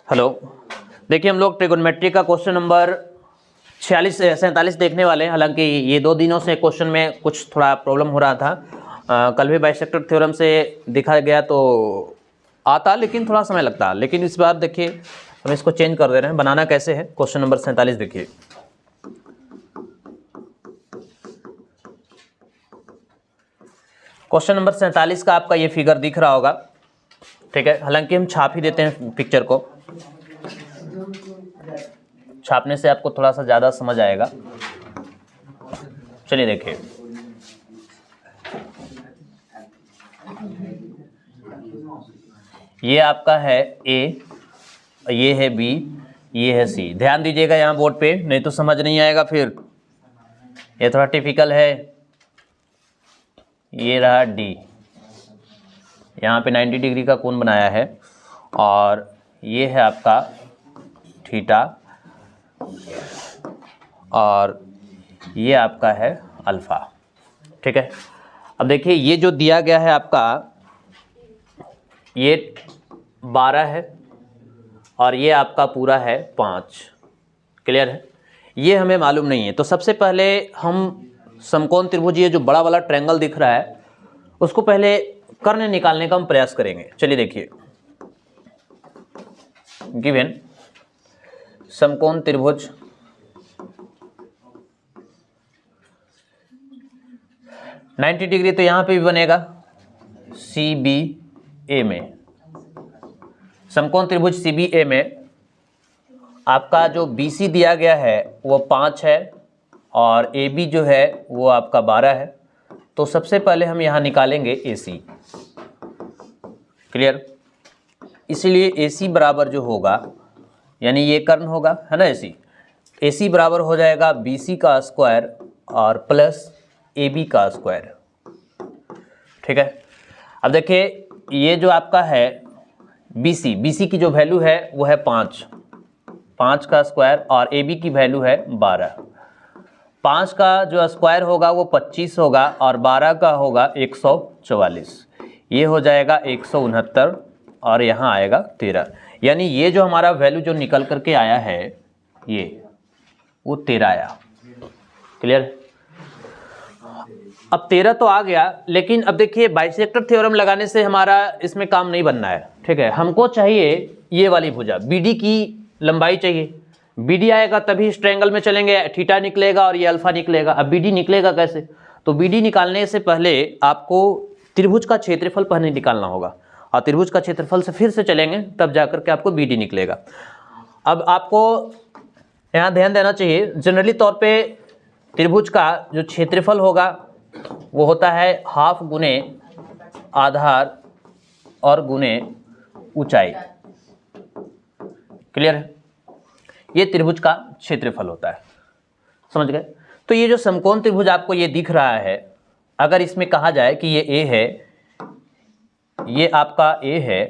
Hello, देखिए हम लोग ट्रिगोनोमेट्री का क्वेश्चन नंबर 47 देखने वाले हैं। हालांकि ये 2 दिनों से क्वेश्चन में कुछ थोड़ा प्रॉब्लम हो रहा था। कल भी बाइसेक्टर थ्योरम से दिखा गया तो आता, लेकिन थोड़ा समय लगता। लेकिन इस बार देखिए हम इसको चेंज कर दे रहे हैं। बनाना कैसे है, क्वेश्चन नंबर 47 देखिए। क्वेश्चन नंबर 47 का आपका ये फिगर दिख रहा होगा, ठीक है। हालांकि हम छाप ही देते हैं पिक्चर को, छापने से आपको थोड़ा सा ज़्यादा समझ आएगा। चलिए देखिए, ये आपका है ए, ये है बी, ये है सी। ध्यान दीजिएगा यहाँ बोर्ड पे, नहीं तो समझ नहीं आएगा फिर। ये थोड़ा टिपिकल है। ये रहा डी, यहाँ पे 90 डिग्री का कोण बनाया है, और ये है आपका थीटा, और ये आपका है अल्फा, ठीक है। अब देखिए ये जो दिया गया है आपका, ये 12 है और ये आपका पूरा है 5। क्लियर है? ये हमें मालूम नहीं है, तो सबसे पहले हम समकोण त्रिभुज, ये जो बड़ा वाला ट्रायंगल दिख रहा है, उसको पहले कर्ण निकालने का हम प्रयास करेंगे। चलिए देखिए, गिवन समकोण त्रिभुज नाइन्टी डिग्री, तो यहाँ पे भी बनेगा सी बी ए में। समकोण त्रिभुज सी बी ए में आपका जो बी सी दिया गया है वो 5 है, और ए बी जो है वो आपका 12 है। तो सबसे पहले हम यहाँ निकालेंगे ए सी। क्लियर? इसीलिए ए सी बराबर जो होगा, यानी ये कर्ण होगा, है ना। ए सी बराबर हो जाएगा बी सी का स्क्वायर और प्लस ए बी का स्क्वायर, ठीक है। अब देखिए ये जो आपका है बी सी की जो वैल्यू है वो है 5 का स्क्वायर, और ए बी की वैल्यू है 12। 5 का जो स्क्वायर होगा वो 25 होगा, और 12 का होगा 144। ये हो जाएगा 169, और यहाँ आएगा 13। यानी ये जो हमारा वैल्यू जो निकल करके आया है, ये वो 13 आया। क्लियर? अब 13 तो आ गया, लेकिन अब देखिए बाइसेक्टर थ्योरम लगाने से हमारा इसमें काम नहीं बनना है, ठीक है। हमको चाहिए ये वाली भुजा, बीडी की लंबाई चाहिए। बीडी आएगा तभी इस ट्रायंगल में चलेंगे, थीटा निकलेगा और ये अल्फा निकलेगा। अब बीडी निकलेगा कैसे? तो बीडी निकालने से पहले आपको त्रिभुज का क्षेत्रफल पहले निकालना होगा, और त्रिभुज का क्षेत्रफल से फिर से चलेंगे, तब जाकर के आपको बीडी निकलेगा। अब आपको यहाँ ध्यान देना चाहिए, जनरली तौर पे त्रिभुज का जो क्षेत्रफल होगा वो होता है हाफ गुने आधार और गुने ऊंचाई। क्लियर है? ये त्रिभुज का क्षेत्रफल होता है, समझ गए। तो ये जो समकोण त्रिभुज आपको ये दिख रहा है, अगर इसमें कहा जाए कि ये ए है, ये आपका ए है,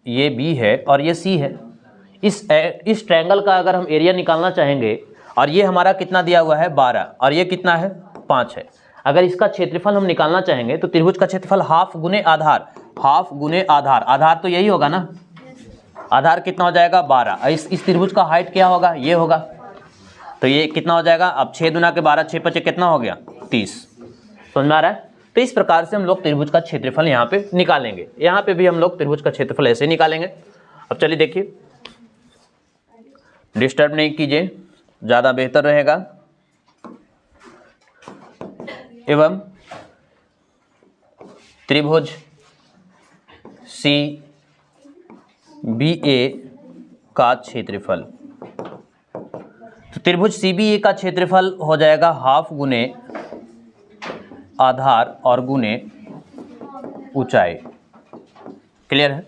ये बी है और ये सी है, इस ट्रायंगल का अगर हम एरिया निकालना चाहेंगे, और ये हमारा कितना दिया हुआ है 12, और ये कितना है 5 है। अगर इसका क्षेत्रफल हम निकालना चाहेंगे तो त्रिभुज का क्षेत्रफल हाफ गुने आधार, हाफ गुने आधार, आधार तो यही होगा ना, आधार कितना हो जाएगा 12। इस त्रिभुज का हाइट क्या होगा, ये होगा, तो ये कितना हो जाएगा। अब 6 दूना के 12, 6 5 कितना हो गया 30। समझ में आ रहा है? तो इस प्रकार से हम लोग त्रिभुज का क्षेत्रफल यहाँ पे निकालेंगे। यहाँ पे भी हम लोग त्रिभुज का क्षेत्रफल ऐसे निकालेंगे। अब चलिए देखिए, डिस्टर्ब नहीं कीजिए, ज़्यादा बेहतर रहेगा। एवं त्रिभुज सी बी ए का क्षेत्रफल, तो त्रिभुज सी बी ए का क्षेत्रफल हो जाएगा हाफ गुने आधार और गुने ऊंचाई। क्लियर है?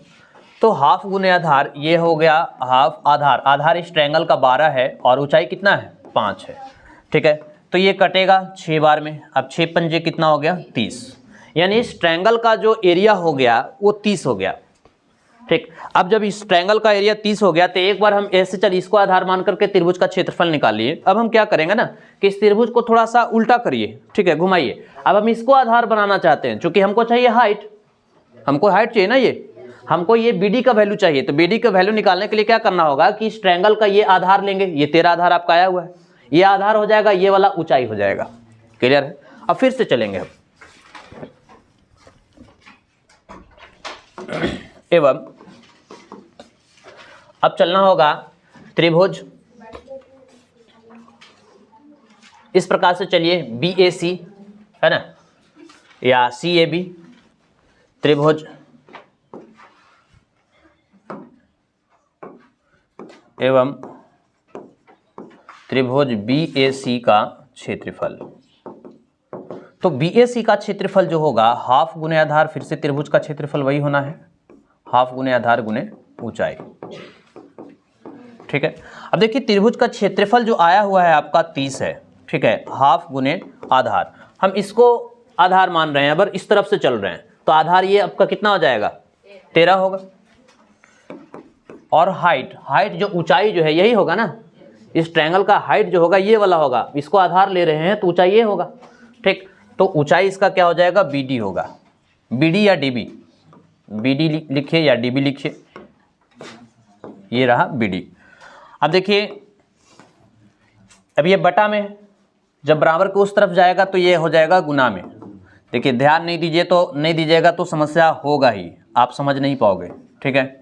तो हाफ गुने आधार ये हो गया हाफ आधार, आधार इस ट्रायंगल का 12 है और ऊंचाई कितना है 5 है, ठीक है। तो ये कटेगा 6 बार में। अब 6 पंजे कितना हो गया 30, यानी इस ट्रायंगल का जो एरिया हो गया वो 30 हो गया, ठीक। अब जब इस ट्रायंगल का एरिया 30 हो गया, तो एक बार हम ऐसे चल इसको आधार मान करके त्रिभुज का क्षेत्रफल निकाल लिए। अब हम क्या करेंगे ना कि इस त्रिभुज को थोड़ा सा उल्टा करिए, ठीक है, घुमाइए। अब हम इसको आधार बनाना चाहते हैं, चूंकि हमको चाहिए हाइट, हमको हाइट चाहिए ना ये, हमको ये BD का वैल्यू चाहिए, तो BD का वैल्यू निकालने के लिए क्या करना होगा कि इस ट्रायंगल का ये आधार लेंगे, ये 13 आधार आपका आया हुआ है, ये आधार हो जाएगा, ये वाला ऊंचाई हो जाएगा। क्लियर है? अब फिर से चलेंगे हम। एवं अब चलना होगा त्रिभुज, इस प्रकार से चलिए BAC है ना, या CAB, त्रिभुज एवं त्रिभुज BAC का क्षेत्रफल। तो BAC का क्षेत्रफल जो होगा हाफ गुने आधार, फिर से त्रिभुज का क्षेत्रफल वही होना है, हाफ गुने आधार गुने ऊंचाई। ठीक है, अब देखिए त्रिभुज का क्षेत्रफल जो आया हुआ है आपका 30 है। ठीक है, हाफ गुने आधार, हम इसको आधार मान रहे हैं, अगर इस तरफ से चल रहे हैं तो आधार ये आपका कितना हो जाएगा, 13 होगा। और हाइट जो ऊंचाई जो है यही होगा ना, इस ट्रायंगल का हाइट जो होगा ये वाला होगा, इसको आधार ले रहे हैं तो ऊंचाई ये होगा। ठीक, तो ऊंचाई इसका क्या हो जाएगा, BD होगा। BD या DB, BD लिखिए या DB लिखिए, ये रहा BD। अब देखिए, अब ये बटा में, जब बराबर के उस तरफ जाएगा तो ये हो जाएगा गुना में। देखिए ध्यान नहीं दीजिएगा तो समस्या होगा ही, आप समझ नहीं पाओगे। ठीक है,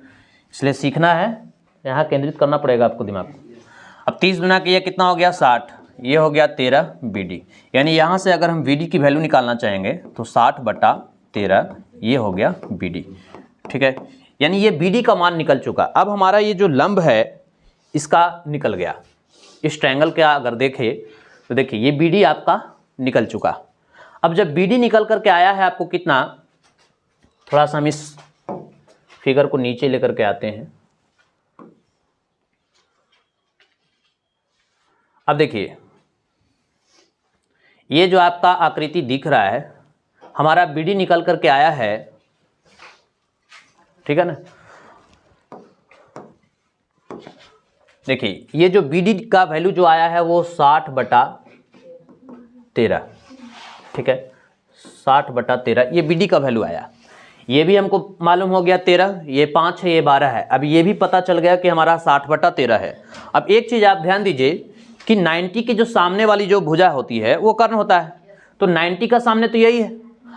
इसलिए सीखना है, यहाँ केंद्रित करना पड़ेगा आपको दिमाग को। अब 30 गुना के ये कितना हो गया, 60, ये हो गया 13 BD। यानी यहाँ से अगर हम BD की वैल्यू निकालना चाहेंगे तो 60/13 ये हो गया BD। ठीक है, यानी ये BD का मान निकल चुका। अब हमारा ये जो लंब है इसका निकल गया। इस ट्रायंगल का अगर देखें तो देखिए ये BD आपका निकल चुका। अब जब BD निकल करके आया है आपको कितना, थोड़ा सा हम इस फिगर को नीचे लेकर के आते हैं। अब देखिए ये जो आपका आकृति दिख रहा है, हमारा BD निकल करके आया है। ठीक है ना, देखिए ये जो BD का वैल्यू जो आया है वो 60/13। ठीक है, 60/13 ये BD का वैल्यू आया। ये भी हमको मालूम हो गया 13, ये 5 है, ये 12 है। अब ये भी पता चल गया कि हमारा 60/13 है। अब एक चीज़ आप ध्यान दीजिए कि 90 की जो सामने वाली जो भुजा होती है वो कर्ण होता है, तो 90 का सामने तो यही है।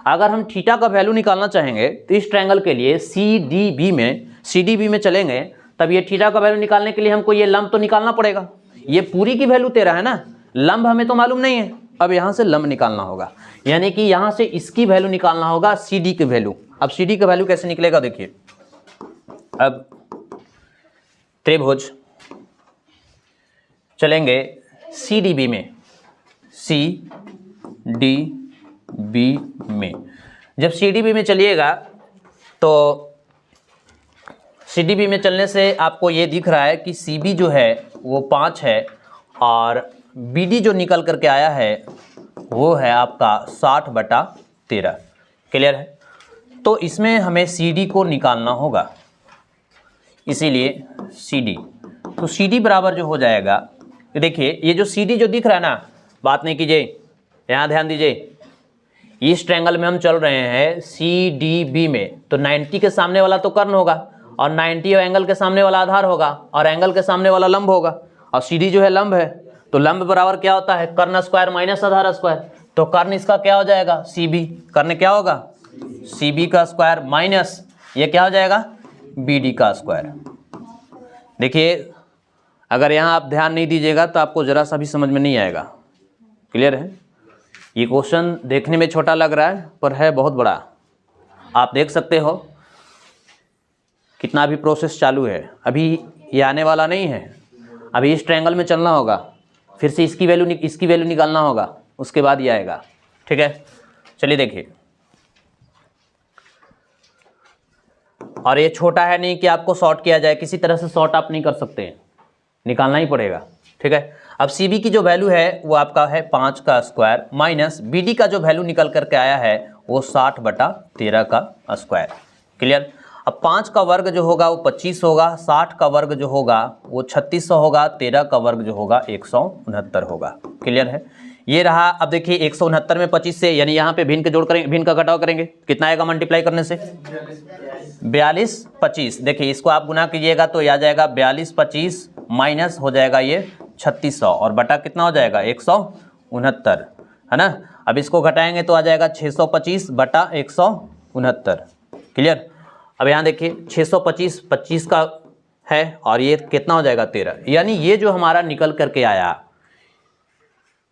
अगर हम थीटा का वैल्यू निकालना चाहेंगे तो इस ट्रायंगल के लिए CDB में चलेंगे, तब ये थीटा का वैल्यू निकालने के लिए हमको ये लंब तो निकालना पड़ेगा। ये पूरी की वैल्यू 13 है ना, लंब हमें तो मालूम नहीं है। अब यहाँ से लंब निकालना होगा, यानी कि यहाँ से इसकी वैल्यू निकालना होगा, CD की वैल्यू। अब CD का वैल्यू कैसे निकलेगा देखिए। अब त्रिभुज चलेंगे CDB में, CDB में। जब CDB में चलिएगा तो CDB में चलने से आपको ये दिख रहा है कि CB जो है वो 5 है और BD जो निकल करके आया है वो है आपका 60/13। क्लियर है? तो इसमें हमें CD को निकालना होगा, इसीलिए CD। तो CD बराबर जो हो जाएगा, देखिए ये जो CD जो दिख रहा है ना, बात नहीं कीजिए, यहाँ ध्यान दीजिए। इस ट्रायंगल में हम चल रहे हैं CDB में, तो 90 के सामने वाला तो कर्ण होगा और 90 एंगल के सामने वाला आधार होगा और एंगल के सामने वाला लंब होगा, और CD जो है लंब है, तो लंब बराबर क्या होता है, कर्ण स्क्वायर माइनस आधार स्क्वायर। तो कर्ण इसका क्या हो जाएगा, CB। कर्ण क्या होगा, CB का स्क्वायर माइनस ये क्या हो जाएगा, BD का स्क्वायर। देखिए अगर यहाँ आप ध्यान नहीं दीजिएगा तो आपको ज़रा सा भी समझ में नहीं आएगा। क्लियर है? ये क्वेश्चन देखने में छोटा लग रहा है पर है बहुत बड़ा। आप देख सकते हो कितना अभी प्रोसेस चालू है, अभी ये आने वाला नहीं है। अभी इस ट्रायंगल में चलना होगा, फिर से इसकी वैल्यू निकालना होगा, उसके बाद ये आएगा। ठीक है, चलिए देखिए। और ये छोटा है नहीं कि आपको शॉर्ट किया जाए, किसी तरह से शॉर्ट आप नहीं कर सकते हैं, निकालना ही पड़ेगा। ठीक है, अब CB की जो वैल्यू है वो आपका है 5 का स्क्वायर माइनस BD का जो वैल्यू निकल करके आया है वो 60/13 का स्क्वायर। क्लियर? अब 5 का वर्ग जो होगा वो 25 होगा, 60 का वर्ग जो होगा वो 3600 होगा, 13 का वर्ग जो होगा 169 होगा। क्लियर है? ये रहा। अब देखिए 169 में 25 से, यानी यहाँ पे भिन्न के जोड़ करेंगे, भिन्न का घटाव करेंगे, कितना आएगा मल्टीप्लाई करने से? 42 25। देखिए इसको आप गुना कीजिएगा तो आ जाएगा 42 25 माइनस हो जाएगा ये 3600 और बटा कितना हो जाएगा 169, है ना। अब इसको घटाएंगे तो आ जाएगा 625 बटा 169। क्लियर। अब यहाँ देखिए 625 25 का है और ये कितना हो जाएगा 13, यानी ये जो हमारा निकल करके आया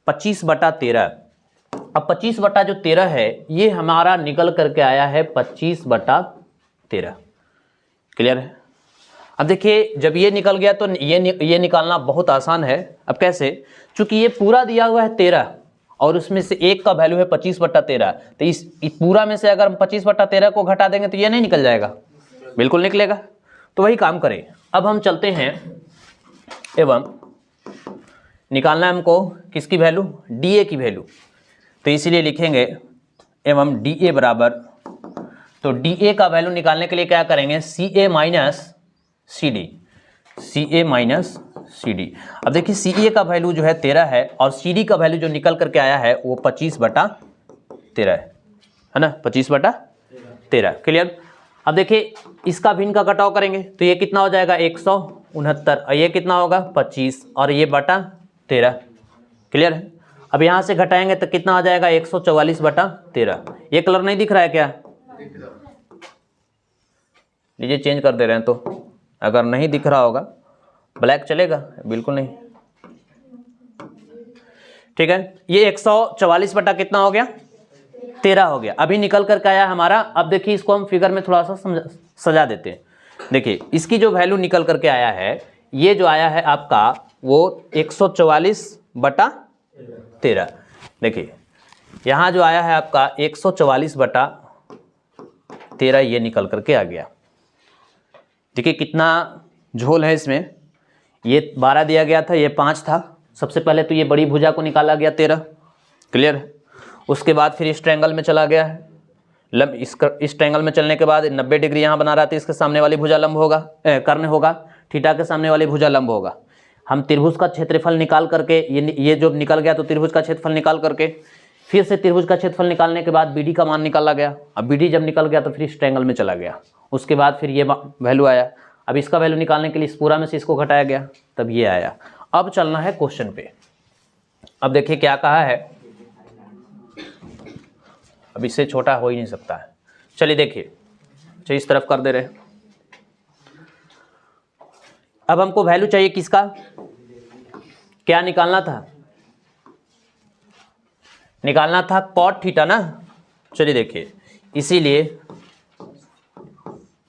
25 बटा 13। अब 25 बटा जो 13 है ये हमारा निकल करके आया है 25 बटा 13। क्लियर है। अब देखिए जब ये निकल गया तो ये निकालना बहुत आसान है। अब कैसे? चूंकि ये पूरा दिया हुआ है 13 और उसमें से एक का वैल्यू है 25 बटा 13, तो इस पूरा में से अगर हम 25 बटा 13 को घटा देंगे तो ये नहीं निकल जाएगा, बिल्कुल निकलेगा। तो वही काम करें। अब हम चलते हैं एवं निकालना है हमको किसकी वैल्यू? DA की वैल्यू। तो इसीलिए लिखेंगे एवं DA बराबर, तो DA का वैल्यू निकालने के लिए क्या करेंगे? CA minus CD, CA minus CD। अब देखिए CA का वैल्यू जो है 13 है और CD का वैल्यू जो निकल करके आया है वो 25 बटा 13 है ना, 25 बटा 13। क्लियर। अब देखिए इसका भिन्न का घटाव करेंगे तो ये कितना हो जाएगा 169 और ये कितना होगा 25 और ये बटा 13। क्लियर है। अब यहाँ से घटाएंगे तो कितना आ जाएगा 144 बटा 13। ये कलर नहीं दिख रहा है क्या? लीजिए चेंज कर दे रहे हैं, तो अगर नहीं दिख रहा होगा ब्लैक चलेगा? बिल्कुल नहीं। ठीक है, ये 144 बटा कितना हो गया 13 हो गया। अभी निकल करके आया हमारा। अब देखिए इसको हम फिगर में थोड़ा सा सजा देते हैं। देखिए इसकी जो वैल्यू निकल करके आया है, ये जो आया है आपका वो 144 बटा 13। देखिए यहाँ जो आया है आपका 144 बटा 13 ये निकल करके आ गया। देखिए कितना झोल है इसमें। ये 12 दिया गया था, ये 5 था। सबसे पहले तो ये बड़ी भुजा को निकाला गया 13। क्लियर है। उसके बाद फिर इस ट्रायंगल में चला गया है। इस ट्रायंगल में चलने के बाद 90 डिग्री यहाँ बना रहा था, इसके सामने वाली भुजा लंब होगा, कर्ण होगा, थीटा के सामने वाली भुजा लंब होगा। हम त्रिभुज का क्षेत्रफल निकाल करके ये जो निकल गया तो त्रिभुज का क्षेत्रफल निकाल करके फिर से त्रिभुज का क्षेत्रफल निकालने के बाद BD का मान निकाला गया। अब BD जब निकल गया तो फिर इस ट्रायंगल में चला गया। उसके बाद फिर ये वैल्यू आया। अब इसका वैल्यू निकालने के लिए इस पूरा में से इसको घटाया गया, तब ये आया। अब चलना है क्वेश्चन पे। अब देखिए क्या कहा है। अब इससे छोटा हो ही नहीं सकता है। चलिए देखिए, चलिए इस तरफ कर दे रहे हैं। अब हमको वैल्यू चाहिए किसका? क्या निकालना था? निकालना था कॉट थीटा ना। चलिए देखिए, इसीलिए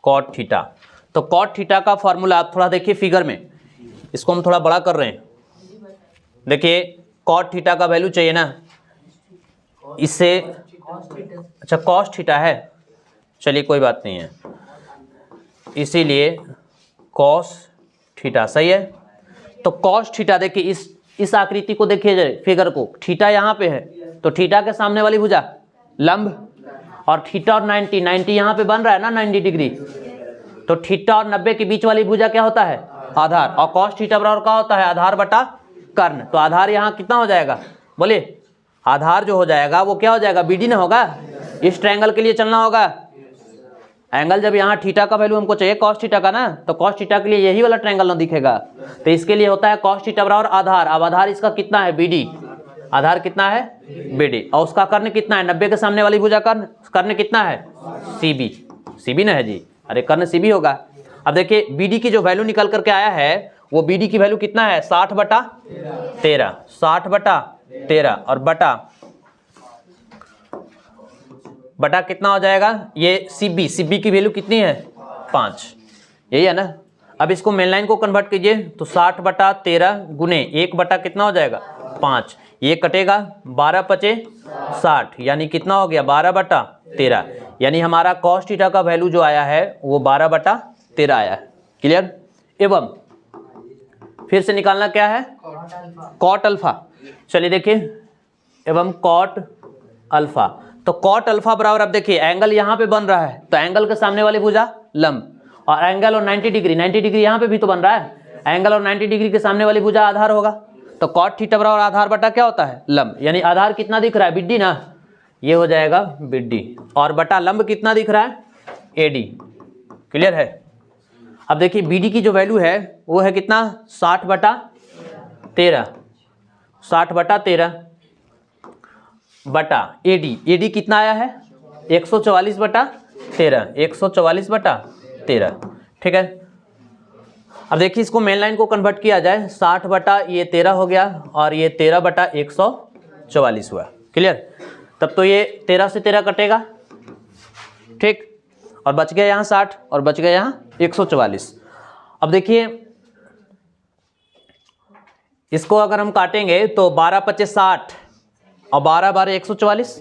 कॉट थीटा। तो कॉट थीटा का फॉर्मूला आप थोड़ा देखिए फिगर में, इसको हम थोड़ा बड़ा कर रहे हैं। देखिए कॉट थीटा का वैल्यू चाहिए ना, इससे अच्छा कॉस थीटा है, चलिए कोई बात नहीं है, इसीलिए कॉस थीटा सही है। तो कॉस थीटा देखिए इस आकृति को देखिए, फिगर को, थीटा यहाँ पे है तो थीटा के सामने वाली भुजा लंब, और थीटा और 90 यहाँ पे बन रहा है ना 90 डिग्री, तो थीटा और 90 के बीच वाली भुजा क्या होता है? आधार। और कॉस थीटा बराबर क्या होता है? आधार बटा कर्ण। तो आधार यहाँ कितना हो जाएगा? बोलिए। आधार जो हो जाएगा वो क्या हो जाएगा? BD ना होगा। इस ट्रायंगल के लिए चलना होगा एंगल। जब यहाँ थीटा का वैल्यू हमको चाहिए कॉस थीटा का ना, तो कॉस थीटा के लिए यही वाला ट्रायंगल ना दिखेगा, तो इसके लिए होता है कॉस थीटा बराबर आधार। अब आधार इसका कितना है? BD। आधार कितना है? BD। और उसका कर्ण कितना है? 90 के सामने वाली भुजा कर्ण कितना है? CB। CB ना है जी, अरे कर्ण CB होगा। अब देखिए BD की जो वैल्यू निकल करके आया है वो BD की वैल्यू कितना है? 60 बटा 13। 60 बटा 13 और बटा कितना हो जाएगा? ये CB की वैल्यू कितनी है? 5। यही है ना। अब इसको मेन लाइन को कन्वर्ट कीजिए तो 60 बटा 13 गुने 1 बटा कितना हो जाएगा? 5। ये कटेगा 12 पचे 60, यानी कितना हो गया? 12 बटा 13। यानी हमारा कॉस थीटा का वैल्यू जो आया है वो 12 बटा 13 आया है। क्लियर। एवं फिर से निकालना क्या है? Cot alpha. चलिए देखिए, एवं कॉट अल्फा। तो कॉट अल्फा बराबर, अब देखिए एंगल यहाँ पे बन रहा है तो एंगल के सामने वाली भुजा लंब, और एंगल और 90 डिग्री यहाँ पे भी तो बन रहा है। एंगल और 90 डिग्री के सामने वाली भुजा आधार होगा, तो कॉट थीटा बराबर आधार बटा क्या होता है, लंब, यानी आधार कितना दिख रहा है, बिड्डी ना, ये हो जाएगा बिड्डी, और बटा लंब कितना दिख रहा है, एडी। क्लियर है। अब देखिए बीडी की जो वैल्यू है वो है कितना, 60/13, 60/13 बटा एडी, एडी कितना आया है 144/13, 144/13। ठीक है। अब देखिए इसको मेन लाइन को कन्वर्ट किया जाए, 60/13 हो गया और ये 13/144 हुआ। क्लियर। तब तो ये 13 से 13 कटेगा, ठीक, और बच गया यहाँ 60 और बच गया यहाँ 144। अब देखिए इसको अगर हम काटेंगे तो 12×5 = 60 और 12×12 144।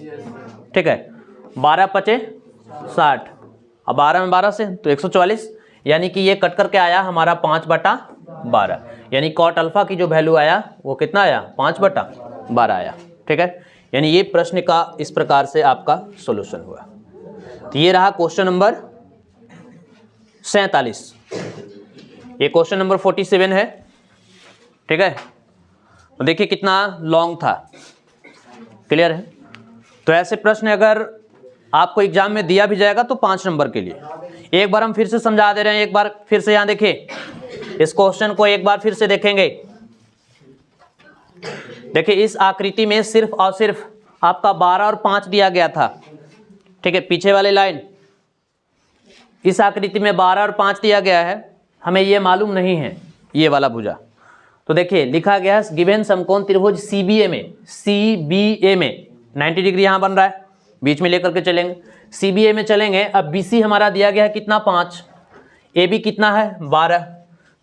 ठीक है, 12×5 = 60 और 12 में 12 से तो 144, यानी कि ये कट करके आया हमारा 5/12, यानी कॉट अल्फा की जो वैल्यू आया वो कितना आया, 5/12 आया। ठीक है, यानी ये प्रश्न का इस प्रकार से आपका सॉल्यूशन हुआ। तो ये रहा क्वेश्चन नंबर 47। ये क्वेश्चन नंबर 47 है। ठीक है, तो देखिए कितना लॉन्ग था। क्लियर है। तो ऐसे प्रश्न अगर आपको एग्जाम में दिया भी जाएगा तो 5 नंबर के लिए। एक बार हम फिर से समझा दे रहे हैं, एक बार फिर से यहाँ देखिए, इस क्वेश्चन को एक बार फिर से देखेंगे। देखिए इस आकृति में सिर्फ और सिर्फ आपका 12 और 5 दिया गया था। ठीक है, पीछे वाली लाइन, इस आकृति में 12 और 5 दिया गया है, हमें ये मालूम नहीं है ये वाला भुजा। तो देखिए लिखा गया है गिवन समकोण त्रिभुज सीबीए में 90 डिग्री यहाँ बन रहा है, बीच में लेकर के चलेंगे, सीबीए में चलेंगे। अब बीसी हमारा दिया गया है कितना, 5, एबी कितना है 12,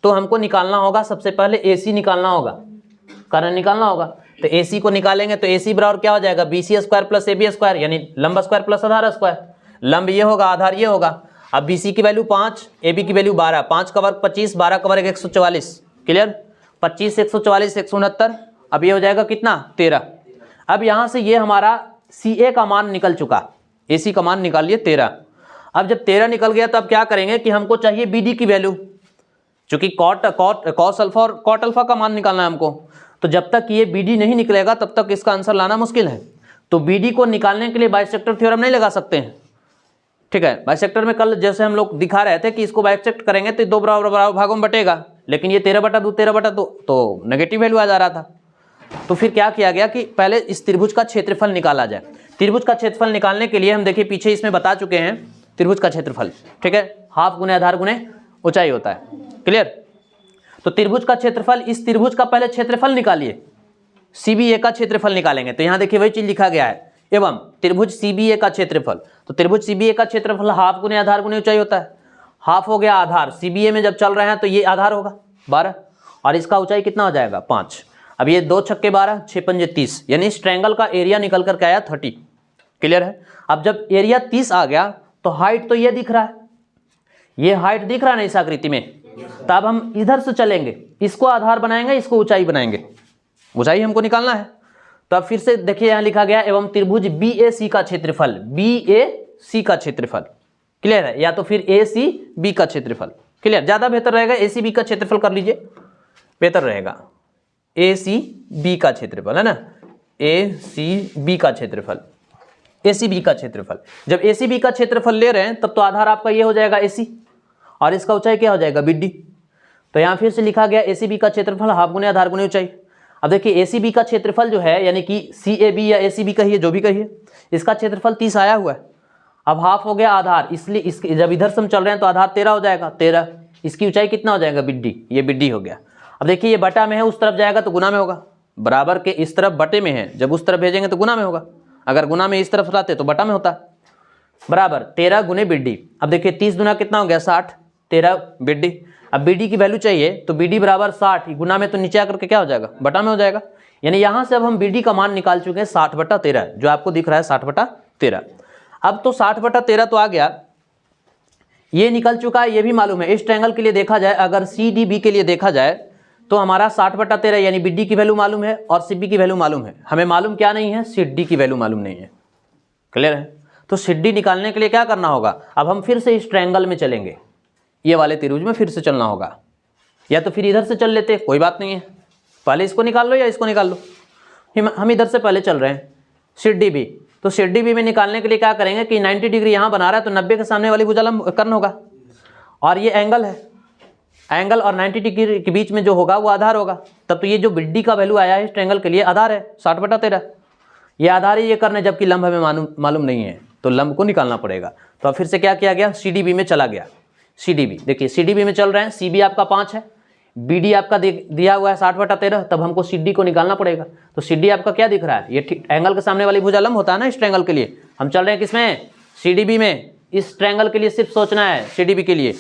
तो हमको निकालना होगा सबसे पहले एसी निकालना होगा, कारण निकालना होगा। तो एसी को निकालेंगे तो एसी बराबर क्या हो जाएगा, BC² + AB², यानी लंब स्क्वायर प्लस आधार स्क्वायर। लंब ये होगा, आधार ये होगा। अब BC की वैल्यू 5, AB की वैल्यू 12, 5 का वर्ग 25, 12 का वर्ग 144। क्लियर, 25 144 169, अब ये हो जाएगा कितना 13। अब यहाँ से ये हमारा CA का मान निकल चुका, AC का मान निकाल लिए 13। अब जब 13 निकल गया तो अब क्या करेंगे कि हमको चाहिए BD की वैल्यू, चूंकि कॉस अल्फा और कॉट अल्फा का मान निकालना है हमको। तो जब तक ये BD नहीं निकलेगा तब तक इसका आंसर लाना मुश्किल है। तो BD को निकालने के लिए बाइसेक्टर थ्योरम नहीं लगा सकते हैं। ठीक है, बाइसेक्टर में कल जैसे हम लोग दिखा रहे थे कि इसको बाइसेक्ट करेंगे तो 2 बराबर भागों में बटेगा, लेकिन ये 13/2 13/2 तो नेगेटिव वैल्यू आ जा रहा था। तो फिर क्या किया गया कि पहले इस त्रिभुज का क्षेत्रफल निकाला जाए। त्रिभुज का क्षेत्रफल निकालने के लिए हम देखिए पीछे इसमें बता चुके हैं त्रिभुज का क्षेत्रफल। ठीक है, हाफ गुने आधार गुने ऊंचाई होता है। क्लियर। तो त्रिभुज का क्षेत्रफल, इस त्रिभुज का पहले क्षेत्रफल निकालिए, CBA का क्षेत्रफल निकालेंगे। तो यहाँ देखिए वही चीज लिखा गया है, एवं त्रिभुज CBA का क्षेत्रफल। तो त्रिभुज CBA का क्षेत्रफल हाफ गुने आधार गुने ऊंचाई होता है। हाफ हो गया आधार, CBA में जब चल रहे हैं तो ये आधार होगा 12 और इसका ऊंचाई कितना हो जाएगा 5। अब ये 2 छक्के 12, 6 पंजे 30, यानी इस ट्रायंगल का एरिया निकल करके आया 30। क्लियर है। अब जब एरिया 30 आ गया तो हाइट तो ये दिख रहा है, ये हाइट दिख रहा है ना इस आकृति में। तब हम इधर से चलेंगे, इसको आधार बनाएंगे, इसको ऊंचाई बनाएंगे, ऊंचाई हमको निकालना है। तो अब फिर से देखिए यहाँ लिखा गया एवं त्रिभुज BAC का क्षेत्रफल, BAC का क्षेत्रफल। क्लियर है, या तो फिर ACB का क्षेत्रफल। क्लियर, ज्यादा बेहतर रहेगा ACB का क्षेत्रफल कर लीजिए, बेहतर रहेगा। ACB का क्षेत्रफल है ना, ACB का क्षेत्रफल, ACB का क्षेत्रफल। जब ACB का क्षेत्रफल ले रहे हैं तब तो आधार आपका ये हो जाएगा AC और इसका ऊंचाई क्या हो जाएगा BD। तो यहाँ फिर से लिखा गया ACB का क्षेत्रफल हाफ गुने आधार गुने ऊंचाई। अब देखिए ACB का क्षेत्रफल जो है, यानी कि CAB या ACB कहिए, जो भी कहिए, इसका क्षेत्रफल 30 आया हुआ है। अब हाफ हो गया आधार, इसलिए इसके जब इधर से हम चल रहे हैं तो आधार 13 हो जाएगा, 13। इसकी ऊंचाई कितना हो जाएगा BD, ये BD हो गया। अब देखिए ये बटा में है, उस तरफ जाएगा तो गुना में होगा, बराबर के इस तरफ बटे में है, जब उस तरफ भेजेंगे तो गुना में होगा, अगर गुना में इस तरफ लाते तो बटा में होता। बराबर 13 गुने BD। अब देखिए 30 गुना कितना हो गया 60, 13 BD। अब BD की वैल्यू चाहिए तो BD बराबर 60, गुना में तो नीचे आकर के क्या हो जाएगा, बटा में हो जाएगा। यानी यहाँ से अब हम BD का मान निकाल चुके हैं 60/13, जो आपको दिख रहा है 60/13। अब तो 60/13 तो आ गया, ये निकल चुका है, ये भी मालूम है। इस ट्रायंगल के लिए देखा जाए, अगर CDB के लिए देखा जाए तो हमारा 60/13 यानी BD की वैल्यू मालूम है और CB की वैल्यू मालूम है। हमें मालूम क्या नहीं है, CD की वैल्यू मालूम नहीं है। क्लियर है। तो CD निकालने के लिए क्या करना होगा, अब हम फिर से इस ट्रायंगल में चलेंगे, ये वाले त्रिभुज में फिर से चलना होगा, या तो फिर इधर से चल लेते, कोई बात नहीं है। पहले इसको निकाल लो या इसको निकाल लो। हम इधर से पहले चल रहे हैं सी डी बी, तो सी डी बी में निकालने के लिए क्या करेंगे कि 90 डिग्री यहाँ बना रहा है तो 90 के सामने वाली भुजा लंब कर्ण होगा, और ये एंगल है, एंगल और 90 डिग्री के बीच में जो होगा वो आधार होगा। तब तो ये जो बी का वैल्यू आया है इस ट्रायंगल के लिए आधार है 60/13, ये आधार ही ये कर्ण है, जबकि लंब हमें मालूम नहीं है तो लंब को निकालना पड़ेगा। तो अब फिर से क्या किया गया, सी डी बी में चला गया। सी डी बी देखिए, सी डी बी में चल रहे हैं, सी बी आपका 5 है, बी डी आपका दिया हुआ है 60/13, तब हमको सी डी को निकालना पड़ेगा। तो सी डी आपका क्या दिख रहा है, ये एंगल के सामने वाली भुजा लंब होता है ना इस ट्रायंगल के लिए। हम चल रहे हैं किसमें, सी डी बी में। इस ट्रायंगल के लिए सिर्फ सोचना है सी डी बी के लिए,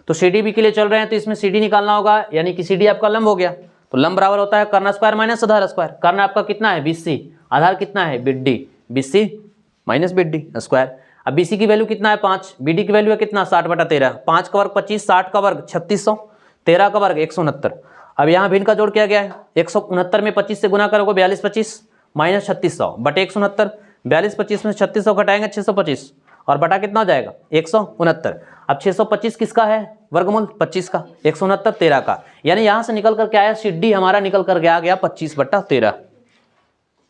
तो सी डी बी के लिए चल रहे हैं तो इसमें सी डी निकालना होगा, यानी कि सी डी आपका लंब हो गया। तो लंब बराबर होता है कर्ण स्क्वायर माइनस आधार स्क्वायर। कर्ण आपका कितना है, BC, आधार कितना है, BD, BC minus BD square. अब BC की वैल्यू कितना है 5, BD की वैल्यू है कितना 60/13, 5 का वर्ग 25, 60 का वर्ग 3600, 13 का वर्ग 169। अब यहाँ भिन्न का जोड़ किया गया है, 169 में 25 से गुना करोगे 4225 माइनस 3600 बटे 169, 4225 में 3600 घटाएंगे 625 और बटा कितना हो जाएगा 169। अब 625 किसका है, वर्गमूल 25 का, 169 13 का, यानी यहाँ से निकल कर के आया सी डी हमारा निकल कर के आ गया 25/13।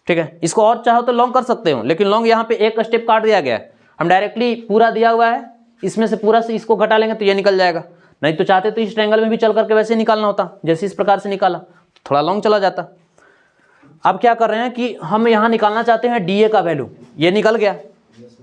ठीक है, इसको और चाहो तो लॉन्ग कर सकते हो, लेकिन लॉन्ग यहाँ पे एक स्टेप काट दिया गया है, हम डायरेक्टली पूरा दिया हुआ है, इसमें से पूरा से इसको घटा लेंगे तो ये निकल जाएगा। नहीं तो चाहते तो इस ट्रायंगल में भी चल करके वैसे निकालना होता, जैसे इस प्रकार से निकाला, थोड़ा लॉन्ग चला जाता। अब क्या कर रहे हैं कि हम यहाँ निकालना चाहते हैं डी ए का वैल्यू, ये निकल गया।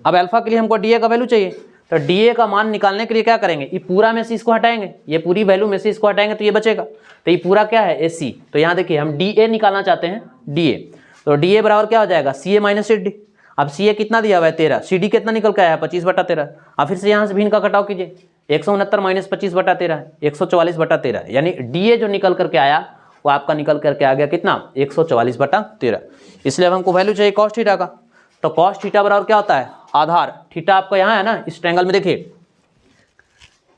अब अल्फा के लिए हमको डी ए का वैल्यू चाहिए, तो डी ए का मान निकालने के लिए क्या करेंगे, ये पूरा में से इसको हटाएंगे, ये पूरी वैल्यू में से इसको हटाएंगे तो ये बचेगा, तो ये पूरा क्या है AC। तो यहाँ देखिए हम डी ए निकालना चाहते हैं, डी ए, तो डी ए बराबर क्या हो जाएगा सी ए माइनस सी डी। अब सी ए कितना दिया हुआ है 13, सी डी कितना निकल के आया 25/13। अब फिर से यहाँ से भिन्न का कटाव कीजिए, 169 माइनस 25/13 144/13, यानी डी ए जो निकल करके आया वो आपका निकल करके आ गया कितना 144/13। इसलिए अब हमको वैल्यू चाहिए कॉस थीटा का, तो कॉस थीटा बराबर क्या होता है आधार, थीटा आपका यहाँ है ना इस ट्रायंगल में, देखिए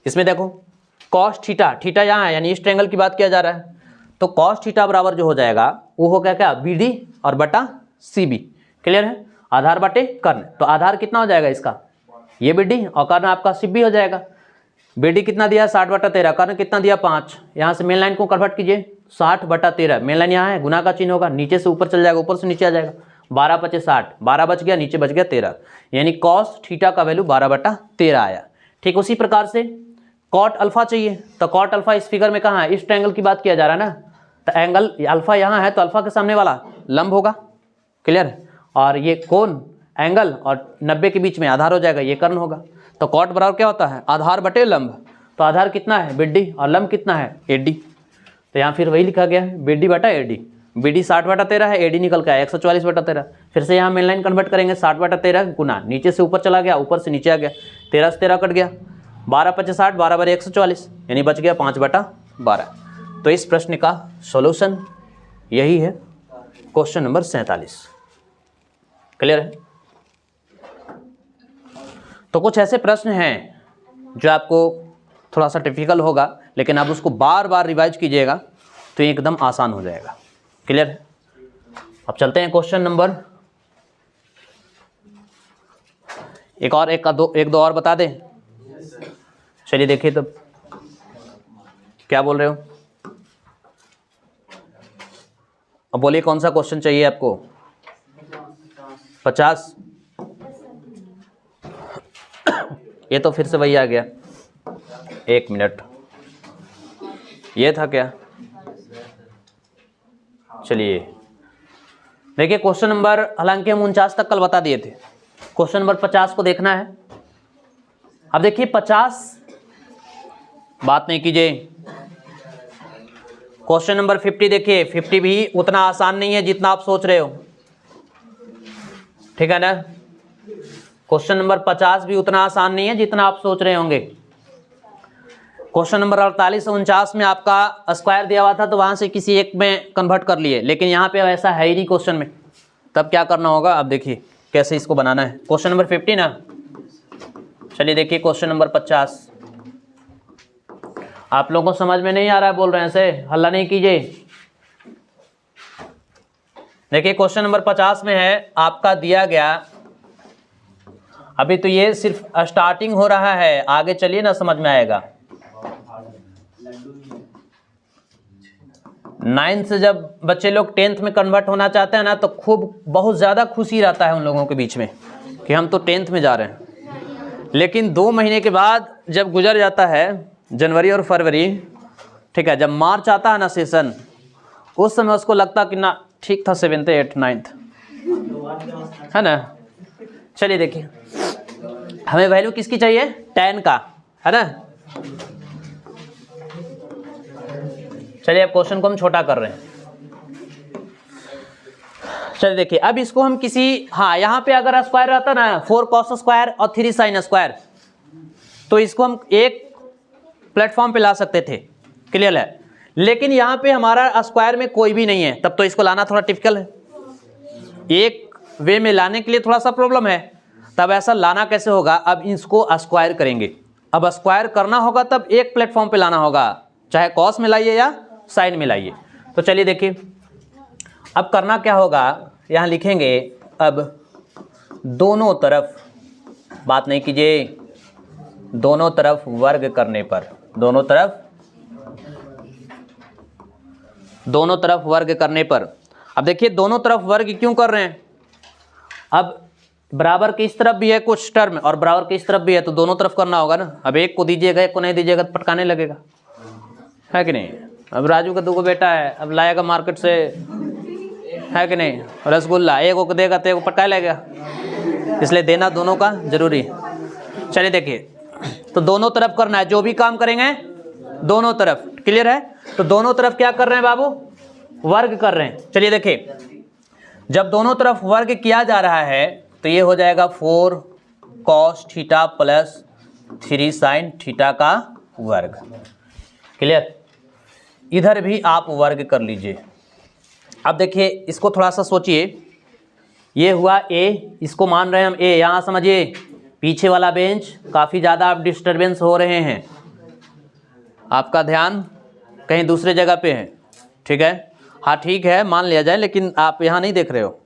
इसमें देखो कॉस थीटा, थीटा यहाँ है यानी इस ट्रायंगल की बात किया जा रहा है, तो कॉस थीटा बराबर जो हो जाएगा वो हो गया क्या BD और बटा CB। क्लियर है, आधार बटे कर्ण, तो आधार कितना हो जाएगा इसका ये BD और कर्ण आपका CB हो जाएगा। BD कितना दिया 60/13, कर्ण कितना दिया 5, यहाँ से मेन लाइन को कन्वर्ट कीजिए 60/13, मेन लाइन यहाँ है, गुना का चिन्ह होगा, नीचे से ऊपर चल जाएगा, ऊपर से नीचे आ जाएगा, 12/5 12 बच गया, नीचे बच गया 13, यानी कॉस थीटा का वैल्यू 12/13 आया। ठीक उसी प्रकार से कॉट अल्फा चाहिए, तो कॉट अल्फा इस फिगर में कहाँ है, इस ट्रायंगल की बात किया जा रहा है ना, तो एंगल अल्फा यहाँ है तो अल्फा के सामने वाला लंब होगा। क्लियर है, और ये कोण एंगल और 90 के बीच में आधार हो जाएगा, ये कर्ण होगा। तो कॉट बराबर क्या होता है आधार बटे लंब, तो आधार कितना है BD और लंब कितना है AD, तो यहाँ फिर वही लिखा गया है BD बटा AD। BD 60/13 है, AD निकल के आया 144/13। फिर से यहाँ मेन लाइन कन्वर्ट करेंगे 60/13 गुना, नीचे से ऊपर चला गया, ऊपर से नीचे आ गया, 13 से 13 कट गया, 12/5 12 बार 144, यानी बच गया 5/12। तो इस प्रश्न का सॉल्यूशन यही है, क्वेश्चन नंबर 47। क्लियर है, तो कुछ ऐसे प्रश्न हैं जो आपको थोड़ा सा टिपिकल होगा, लेकिन आप उसको बार बार रिवाइज कीजिएगा तो एकदम आसान हो जाएगा। क्लियर है, अब चलते हैं क्वेश्चन नंबर एक दो और बता दें। चलिए देखिए तो क्या बोल रहे हो, अब बोलिए कौन सा क्वेश्चन चाहिए आपको, 50। ये तो फिर से वही आ गया, एक मिनट, ये था क्या, चलिए देखिए क्वेश्चन नंबर, हालांकि हम 49 तक कल बता दिए थे, क्वेश्चन नंबर 50 को देखना है। अब देखिए 50, बात नहीं कीजिए। क्वेश्चन नंबर 50 देखिए, 50 भी उतना आसान नहीं है जितना आप सोच रहे हो, ठीक है ना। क्वेश्चन नंबर 50 भी उतना आसान नहीं है जितना आप सोच रहे होंगे। क्वेश्चन नंबर 48 49 में आपका स्क्वायर दिया हुआ था तो वहां से किसी एक में कन्वर्ट कर लिए, लेकिन यहाँ पे ऐसा है ही नहीं क्वेश्चन में, तब क्या करना होगा, अब देखिए कैसे इसको बनाना है। क्वेश्चन नंबर 50 ना, चलिए देखिए क्वेश्चन नंबर 50। आप लोगों को समझ में नहीं आ रहा है बोल रहे हैं से, हल्ला नहीं कीजिए। देखिए क्वेश्चन नंबर 50 में है आपका दिया गया, अभी तो ये सिर्फ स्टार्टिंग हो रहा है, आगे चलिए ना समझ में आएगा। 9th से जब बच्चे लोग 10th में कन्वर्ट होना चाहते हैं ना, तो खूब बहुत ज़्यादा खुशी रहता है उन लोगों के बीच में कि हम तो 10th में जा रहे हैं। लेकिन 2 महीने के बाद जब गुजर जाता है जनवरी और फरवरी, ठीक है, जब मार्च आता है ना सेशन, उस समय उसको लगता कि ना ठीक था 7th 8th 9th, है ना। चलिए देखिए, हमें वैल्यू किसकी चाहिए, tan का, है ना। चलिए अब क्वेश्चन को हम छोटा कर रहे हैं। चलिए देखिए, अब इसको हम किसी, हाँ यहाँ पे अगर स्क्वायर रहता ना 4 cos स्क्वायर और 3 sin स्क्वायर, तो इसको हम एक प्लेटफॉर्म पे ला सकते थे, क्लियर है। लेकिन यहाँ पे हमारा स्क्वायर में कोई भी नहीं है, तब तो इसको लाना थोड़ा टिपिकल है। एक वे में लाने के लिए थोड़ा सा प्रॉब्लम है, तब ऐसा लाना कैसे होगा, अब इसको स्क्वायर करेंगे। अब स्क्वायर करना होगा तब एक प्लेटफॉर्म पे लाना होगा, चाहे कॉस में लाइए या साइन में लाइए। तो चलिए देखिए, अब करना क्या होगा, यहाँ लिखेंगे अब दोनों तरफ, बात नहीं कीजिए, दोनों तरफ वर्ग करने पर, दोनों तरफ वर्ग करने पर। अब देखिए दोनों तरफ वर्ग क्यों कर रहे हैं, अब बराबर की इस तरफ भी है कुछ टर्म और बराबर की इस तरफ भी है, तो दोनों तरफ करना होगा ना। अब एक को दीजिएगा एक को नहीं दीजिएगा तो पटकाने लगेगा, है कि नहीं। अब राजू का 2 बेटा है, अब लाएगा मार्केट से, है कि नहीं, रसगुल्ला, एक को देगा तो एक को पटका लेगा, इसलिए देना दोनों का जरूरी। चलिए देखिए, तो दोनों तरफ करना है, जो भी काम करेंगे दोनों तरफ, क्लियर है। तो दोनों तरफ क्या कर रहे हैं बाबू, वर्ग कर रहे हैं। चलिए देखिए, जब दोनों तरफ वर्ग किया जा रहा है तो ये हो जाएगा 4 cos theta plus 3 sin theta का वर्ग, क्लियर। इधर भी आप वर्ग कर लीजिए। अब देखिए इसको थोड़ा सा सोचिए, ये हुआ a, इसको मान रहे हैं हम a, यहाँ समझिए पीछे वाला बेंच काफ़ी ज़्यादा आप डिस्टर्बेंस हो रहे हैं, आपका ध्यान कहीं दूसरे जगह पे है, ठीक है। हाँ ठीक है, मान लिया जाए, लेकिन आप यहाँ नहीं देख रहे हो।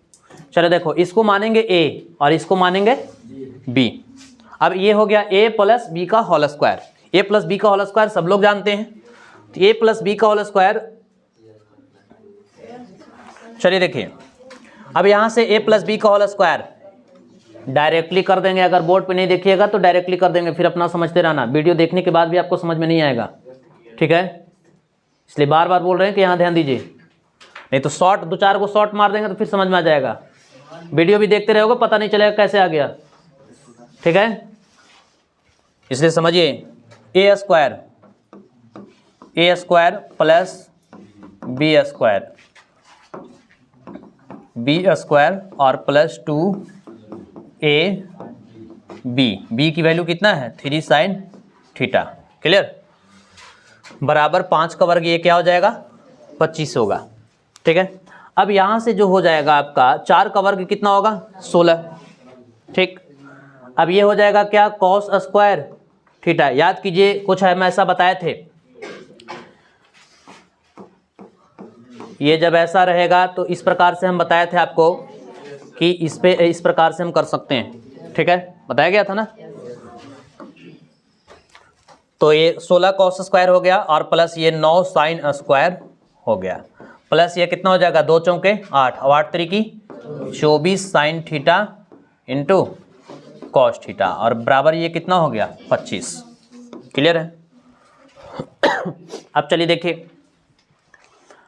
चलो देखो, इसको मानेंगे a और इसको मानेंगे b। अब ये हो गया a प्लस बी का whole square, a plus B का होल स्क्वायर सब लोग जानते हैं, तो a प्लस बी का होल स्क्वायर। चलिए देखिए, अब यहाँ से a प्लस बी का होल स्क्वायर डायरेक्टली कर देंगे, अगर बोर्ड पे नहीं देखिएगा तो डायरेक्टली कर देंगे, फिर अपना समझते रहना, वीडियो देखने के बाद भी आपको समझ में नहीं आएगा, ठीक है। इसलिए बार बार बोल रहे हैं कि यहाँ ध्यान दीजिए, नहीं तो शॉर्ट 2-4 को शॉर्ट मार देंगे तो फिर समझ में आ जाएगा, वीडियो भी देखते रहोगे पता नहीं चलेगा कैसे आ गया, ठीक है। इसलिए समझिए, ए स्क्वायर प्लस बी स्क्वायर और प्लस 2ab की वैल्यू कितना है 3 sin थीटा, क्लियर। बराबर 5 का वर्ग, ये क्या हो जाएगा 25 होगा, ठीक है। अब यहाँ से जो हो जाएगा आपका 4 का वर्ग कितना होगा 16, ठीक। अब ये हो जाएगा क्या cos स्क्वायर थीटा, याद कीजिए कुछ हम ऐसा बताए थे, ये जब ऐसा रहेगा तो इस प्रकार से हम बताए थे आपको कि इस प्रकार से हम कर सकते हैं, ठीक है, बताया गया था ना। तो ये 16 cos स्क्वायर हो गया और प्लस ये 9 sin स्क्वायर हो गया, प्लस ये कितना हो जाएगा 2 चौके 8 और 8 3 24 sin theta into cos theta और बराबर ये कितना हो गया 25, क्लियर है। अब चलिए देखिए,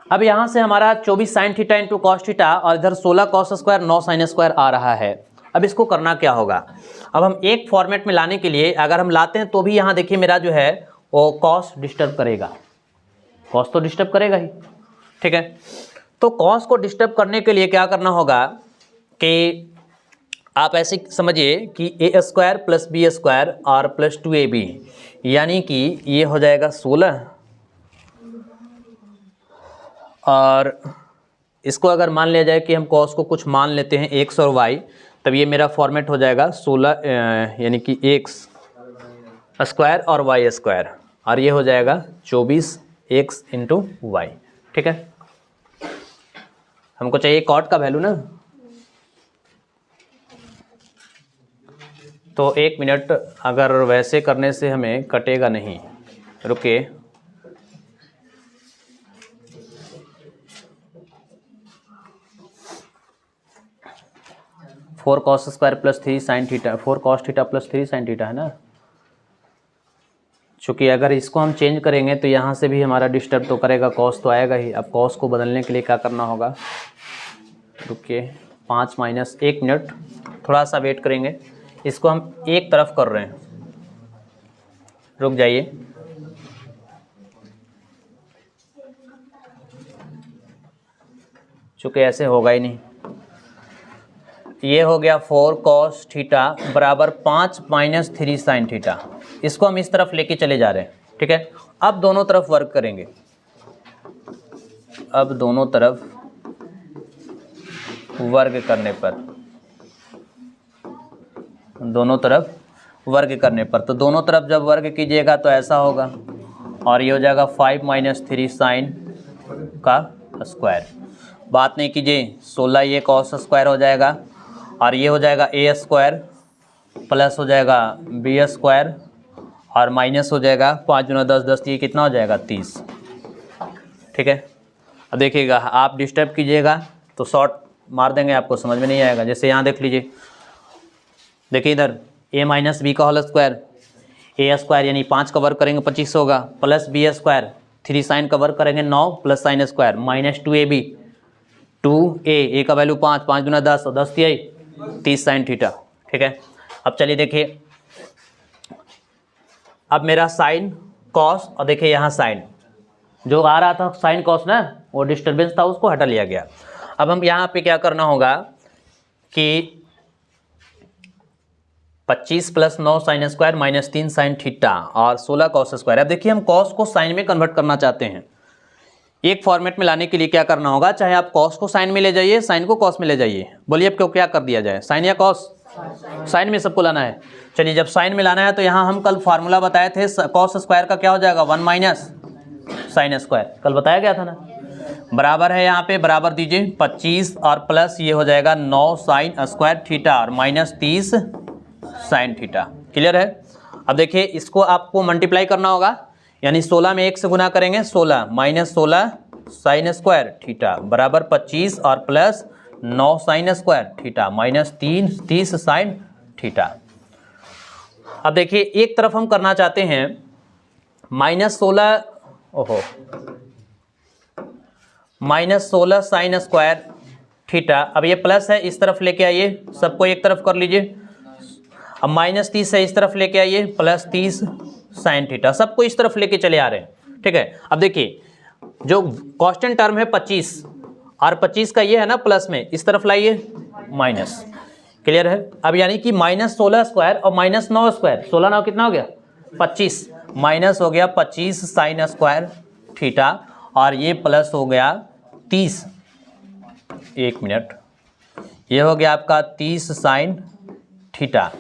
अब यहाँ से हमारा 24 sin theta into cos theta और इधर 16 cos स्क्वायर 9 sin स्क्वायर आ रहा है। अब इसको करना क्या होगा, अब हम एक फॉर्मेट में लाने के लिए अगर हम लाते हैं तो भी यहाँ देखिए मेरा जो है वो कॉस डिस्टर्ब करेगा, कॉस तो डिस्टर्ब करेगा ही, ठीक है। तो कॉस को डिस्टर्ब करने के लिए क्या करना होगा कि आप ऐसे समझिए कि ए स्क्वायर प्लस बी स्क्वायर और प्लस 2ab, यानी कि ये हो जाएगा 16 और इसको अगर मान लिया जाए कि हम कॉस को कुछ मान लेते हैं x और y, तब ये मेरा फॉर्मेट हो जाएगा 16 यानी कि x स्क्वायर और y स्क्वायर और ये हो जाएगा 24x इंटू वाई, ठीक है। हमको चाहिए कॉट का वैल्यू ना, तो 1 मिनट, अगर वैसे करने से हमें कटेगा नहीं, रुके। 4 cos square plus 3 sine theta, 4 cos theta plus 3 sine theta है ना। चूँकि अगर इसको हम चेंज करेंगे तो यहाँ से भी हमारा डिस्टर्ब तो करेगा, कॉस तो आएगा ही। अब कॉस को बदलने के लिए क्या करना होगा, रुकिए 5 माइनस 1 मिनट, थोड़ा सा वेट करेंगे। इसको हम एक तरफ कर रहे हैं, रुक जाइए। चूँकि ऐसे होगा ही नहीं। ये हो गया 4 cos थीटा बराबर 5 माइनस 3 साइन थीटा। इसको हम इस तरफ लेके चले जा रहे हैं, ठीक है। अब दोनों तरफ वर्क करेंगे, अब दोनों तरफ वर्ग करने पर, दोनों तरफ वर्ग करने पर, तो दोनों तरफ जब वर्ग कीजिएगा तो ऐसा होगा, और ये हो जाएगा 5 माइनस 3 साइन का स्क्वायर। बात नहीं कीजिए, 16 ये कॉस स्क्वायर हो जाएगा, और ये हो जाएगा ए स्क्वायर प्लस हो जाएगा बी स्क्वायर, और माइनस हो जाएगा 5 गुना 10 10, ये कितना हो जाएगा 30, ठीक है। अब देखिएगा, आप डिस्टर्ब कीजिएगा तो शॉर्ट मार देंगे, आपको समझ में नहीं आएगा। जैसे यहाँ देख लीजिए, देखिए इधर ए माइनस बी का होल स्क्वायर, ए स्क्वायर यानी 5 का वर्ग करेंगे 25 होगा, प्लस बी स्क्वायर 3 साइन का वर्ग करेंगे 9 plus sine square minus 2ab 2a का वैल्यू 5 5 गुना 10 और 10 30 साइन थीटा, ठीक है। अब चलिए देखिए, अब मेरा साइन कॉस, और देखिए यहाँ साइन जो आ रहा था साइन कॉस ना, वो डिस्टर्बेंस था, उसको हटा लिया गया। अब हम यहाँ पे क्या करना होगा कि 25 plus 9 sine square minus 3 sine theta और 16 कॉस स्क्वायर। अब देखिए, हम कॉस को साइन में कन्वर्ट करना चाहते हैं। एक फॉर्मेट में लाने के लिए क्या करना होगा, चाहे आप कॉस को साइन में ले जाइए, साइन को कॉस में ले जाइए। बोलिए अब क्यों, क्या कर दिया जाए, साइन या कॉस? साइन में सबको लाना है। चलिए, जब साइन में लाना है तो यहाँ हम कल फार्मूला बताए थे, कॉस स्क्वायर का क्या हो जाएगा 1 माइनस साइन स्क्वायर, कल बताया गया था ना। बराबर है, यहाँ पे बराबर दीजिए 25 और प्लस ये हो जाएगा 9 साइन स्क्वायर थीटा और माइनस 30 साइन थीटा। क्लियर है। अब देखिए, इसको आपको मल्टीप्लाई करना होगा, यानी 16 में 1 से गुना करेंगे, 16 माइनस 16 साइन स्क्वायर थीटा बराबर 25 और plus 9 sine square theta minus 30 sine theta. अब देखिए, एक तरफ हम करना चाहते हैं माइनस 16, ओहो, माइनस 16 साइन स्क्वायर थीटा। अब ये प्लस है, इस तरफ लेके आइए, सबको एक तरफ कर लीजिए। अब माइनस 30 है, इस तरफ लेके आइए, प्लस 30 साइन थीटा, सबको इस तरफ लेके चले आ रहे हैं, ठीक है। अब देखिए, जो कांस्टेंट टर्म है 25 और 25 का ये है ना प्लस में, इस तरफ लाइए माइनस। क्लियर है। अब यानी कि माइनस 16 स्क्वायर और माइनस 9 स्क्वायर, 16 9 कितना हो गया 25, माइनस हो गया 25 साइन स्क्वायर थीटा, और ये प्लस हो गया 30, 1 मिनट, ये हो गया आपका 30 साइन थीटा।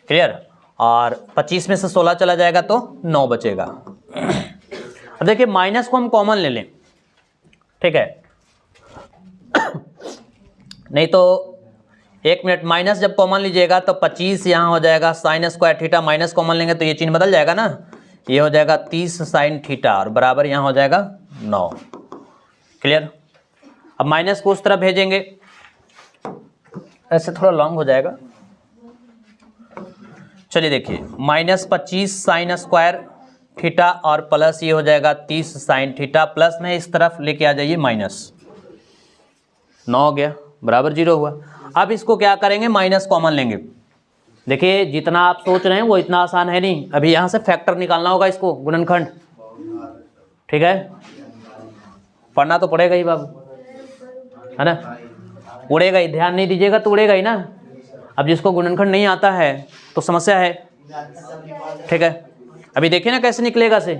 क्लियर। और 25 में से 16 चला जाएगा तो 9 बचेगा। अब देखिए, माइनस को हम कॉमन ले लें, ठीक है, नहीं तो 1 मिनट, माइनस जब कॉमन लीजिएगा तो 25 यहाँ हो जाएगा sine square theta, minus common लेंगे तो ये चिन्ह बदल जाएगा ना, ये हो जाएगा 30 साइन थीटा और बराबर यहाँ हो जाएगा 9। क्लियर। अब माइनस को उस तरफ भेजेंगे, ऐसे थोड़ा लॉन्ग हो जाएगा। चलिए देखिए, माइनस 25 साइन स्क्वायर थीटा और प्लस ये हो जाएगा 30 साइन थीटा, प्लस में इस तरफ लेके आ जाइए माइनस, 9 हो गया, बराबर 0 हुआ। अब इसको क्या करेंगे, माइनस कॉमन लेंगे। देखिए, जितना आप सोच रहे हैं वो इतना आसान है नहीं। अभी यहाँ से फैक्टर निकालना होगा, इसको गुणनखंड, ठीक है, पढ़ना तो पड़ेगा ही बाबू, है ना, उड़ेगा ही, ध्यान नहीं दीजिएगा तो उड़ेगा ही ना। अब जिसको गुणनखंड नहीं आता है तो समस्या है, ठीक है। अभी देखिए ना कैसे निकलेगा से।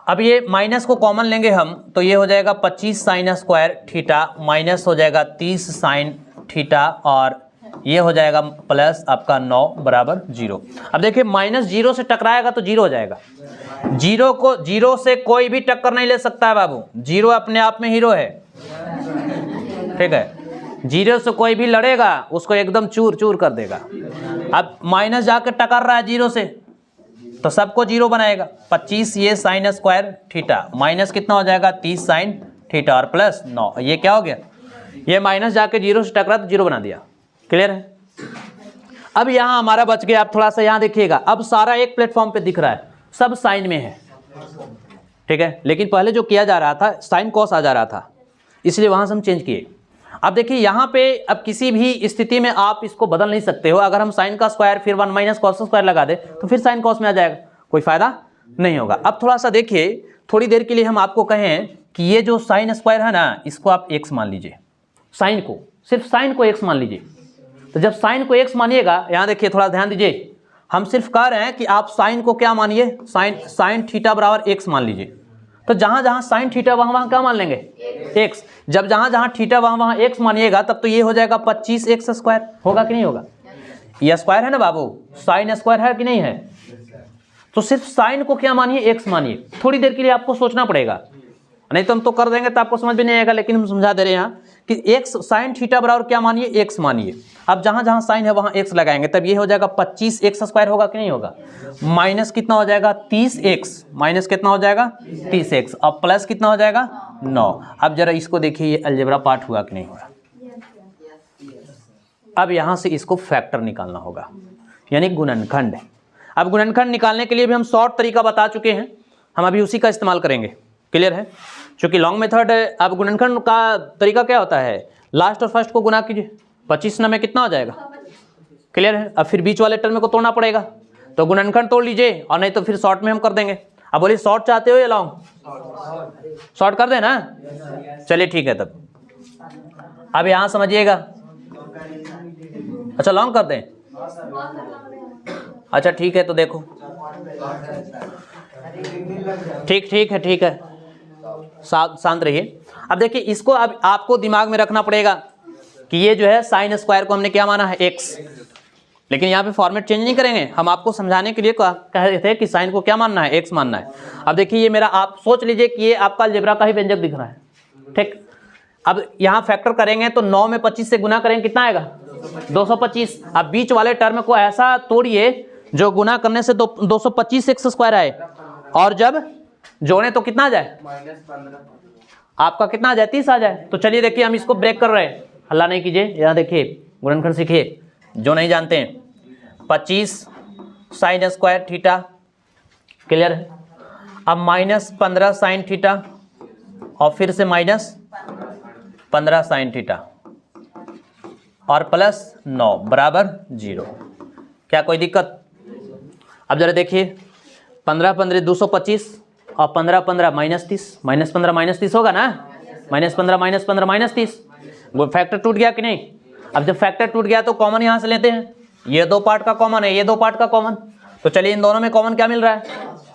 अब ये माइनस को कॉमन लेंगे हम तो ये हो जाएगा 25 साइन स्क्वायर थीटा माइनस हो जाएगा 30 साइन थीटा और ये हो जाएगा प्लस आपका 9 बराबर 0। अब देखिए, माइनस 0 से टकराएगा तो 0 हो जाएगा। 0 से कोई भी टक्कर नहीं ले सकता है बाबू, 0 अपने आप में हीरो है, ठीक है। 0 से कोई भी लड़ेगा उसको एकदम चूर चूर कर देगा। अब माइनस जाकर टकर रहा है 0 से तो सबको 0 बनाएगा। 25 ये साइन स्क्वायर थीटा माइनस कितना हो जाएगा 30 साइन थीटा और प्लस 9, ये क्या हो गया, ये माइनस जाके जीरो से टकरा तो जीरो बना दिया। क्लियर है? अब यहाँ हमारा बच गया, आप थोड़ा सा यहाँ देखिएगा, अब सारा एक प्लेटफॉर्म पे दिख रहा है, सब साइन में है, ठीक है। लेकिन पहले जो किया जा रहा था साइन कॉस आ जा रहा था, इसलिए वहाँ से हम चेंज किए। अब देखिए यहाँ पे अब किसी भी स्थिति में आप इसको बदल नहीं सकते हो। अगर हम साइन का स्क्वायर फिर 1 माइनस कॉस का स्क्वायर लगा दे तो फिर साइन कॉस में आ जाएगा, कोई फायदा नहीं होगा। अब थोड़ा सा देखिए, थोड़ी देर के लिए हम आपको कहें कि ये जो साइन स्क्वायर है ना, इसको आप एक्स मान लीजिए, साइन को, सिर्फ साइन को एक्स मान लीजिए। तो जब साइन को एक्स मानिएगा, यहाँ देखिए थोड़ा ध्यान दीजिए, हम सिर्फ कह रहे हैं कि आप साइन को क्या मानिए, साइन थीटा बराबर एक्स मान लीजिए। तो जहाँ जहाँ साइन थीटा वहाँ क्या मान लेंगे, एक्स। जब जहाँ जहाँ थीटा वहाँ एक्स मानिएगा, तब तो ये हो जाएगा 25 एक्स स्क्वायर, होगा कि नहीं होगा? ये स्क्वायर है ना बाबू, साइन स्क्वायर है कि नहीं है? तो सिर्फ साइन को क्या मानिए, एक्स मानिए। थोड़ी देर के लिए आपको सोचना पड़ेगा, नहीं तो हम तो कर देंगे तो आपको समझ में नहीं आएगा, लेकिन हम समझा दे रहे हैं यहाँ कि एक्स साइन थीटा बराबर क्या मानिए, एक्स मानिए। अब जहाँ जहाँ साइन है वहाँ एक्स लगाएंगे, तब ये हो जाएगा 25 एक्स स्क्वायर, होगा कि नहीं होगा? माइनस कितना हो जाएगा, 30 एक्स, माइनस कितना हो जाएगा 30 एक्स, अब प्लस कितना हो जाएगा 9। अब जरा इसको देखिए, ये अलजेब्रा पार्ट हुआ कि नहीं हुआ? अब यहाँ से इसको फैक्टर निकालना होगा, यानी गुणनखंड। अब गुणनखंड निकालने के लिए भी हम शॉर्ट तरीका बता चुके हैं, हम अभी उसी का इस्तेमाल करेंगे। क्लियर है? चूंकि लॉन्ग मेथड है। अब गुणनखंड का तरीका क्या होता है, लास्ट और फर्स्ट को गुना कीजिए, 25 में कितना हो जाएगा? क्लियर है? अब फिर बीच वाले टर्म को तोड़ना पड़ेगा, तो गुणनखंड तोड़ लीजिए, और नहीं तो फिर शॉर्ट में हम कर देंगे। अब बोलिए शॉर्ट चाहते हो या लॉन्ग? शॉर्ट कर देना, चलिए ठीक है। तब अब यहाँ समझिएगा, अच्छा लॉन्ग कर दें, अच्छा ठीक है। तो देखो ठीक है, शांत रहिए। अब देखिए इसको अब आपको दिमाग में रखना पड़ेगा कि ये जो है साइन स्क्वायर को हमने क्या माना है, एक्स। लेकिन यहाँ पे फॉर्मेट चेंज नहीं करेंगे, हम आपको समझाने के लिए कह रहे थे कि साइन को क्या मानना है, एक्स मानना है। अब देखिए ये मेरा, आप सोच लीजिए कि ये आपका अलजेब्रा का ही व्यंजक दिख रहा है, ठीक। अब यहाँ फैक्टर करेंगे तो 9 में 25 से गुना करेंगे, कितना आएगा 225। अब बीच वाले टर्म को ऐसा तोड़िए जो गुना करने से 225 एक्स स्क्वायर आए, और जब जोड़े तो कितना आ जाए, आपका कितना आ जाए, 30 आ जाए। तो चलिए देखिए हम इसको ब्रेक कर रहे हैं, हल्ला नहीं कीजिए। यहाँ देखिए गुणनखंड सीखिए, जो नहीं जानते हैं। 25 साइन स्क्वायर थीटा, क्लियर है? अब माइनस 15 साइन थीटा, और फिर से माइनस 15 साइन थीटा, और प्लस 9 बराबर 0। क्या कोई दिक्कत? अब जरा देखिए, 15 15 225, और 15 15 माइनस 30, माइनस 15 माइनस 30 होगा ना, माइनस 15 माइनस 15 माइनस 30। वो फैक्टर टूट गया कि नहीं? अब जब फैक्टर टूट गया तो कॉमन यहाँ से लेते हैं, ये दो पार्ट का कॉमन है, ये दो पार्ट का कॉमन। तो चलिए इन दोनों में कॉमन क्या मिल रहा है,